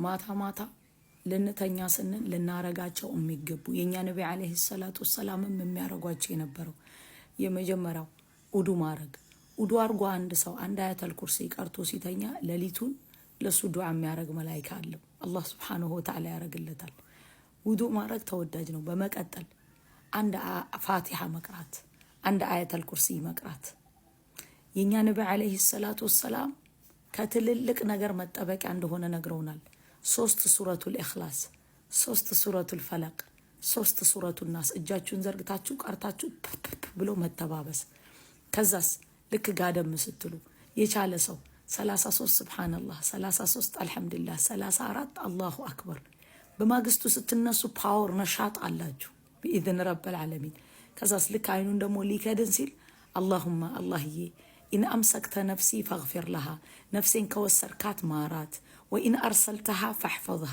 ማታ ማታ ልንተኛ ስንል ልናረጋቸው የሚገቡ የኛ ነብይ አለይሂ ሰላቱ ወሰላም የሚያረጓቸው የነበረው የመጀመሪያው ውዱ ማረግ። ውዱ አርጎ አንድ ሰው አንድ አያተል ኩርሲ ቀርቶ ሲተኛ ሌሊቱን ለሱ ዱዓ የሚያረግ መላእክት አለ አላህ Subhanahu Wa Ta'ala ያረግለታል። ውዱ ማረግ ተወዳጅ ነው። በመቀጠል አንድ ፋቲሃ መቅራት፣ አንድ አያተል ኩርሲ መቅራት የኛ ነብይ አለይሂ ሰላቱ ወሰላም ከትልልቅ ነገር መጠበቂያ እንደሆነ ነግረውናል። 3 ሱረቱል ኢኽላስ፣ 3 ሱረቱል ፈለቅ፣ 3 ሱረቱል ናስ እጃችሁን ዘርግታችሁ ቀርታችሁ ብሎ መተባበስ። ከዛስ ልክ ጋደም ስትሉ የቻለ ሰው 33 ሱብሃንአላህ፣ 33 አልሐምዱሊላህ፣ 34 አላሁ አክበር። በማግስቱ ስትነሱ ፓወር ነሻጥ አላችሁ بإذن رب العالمين። ከዛስ ልክ አይኑን ደግሞ ሊከድን ሲል اللهم اللهዬ إن أمسكت نفسي فاغفر لها نفسين كوسركات مارات وإن أرسلتها فاحفظها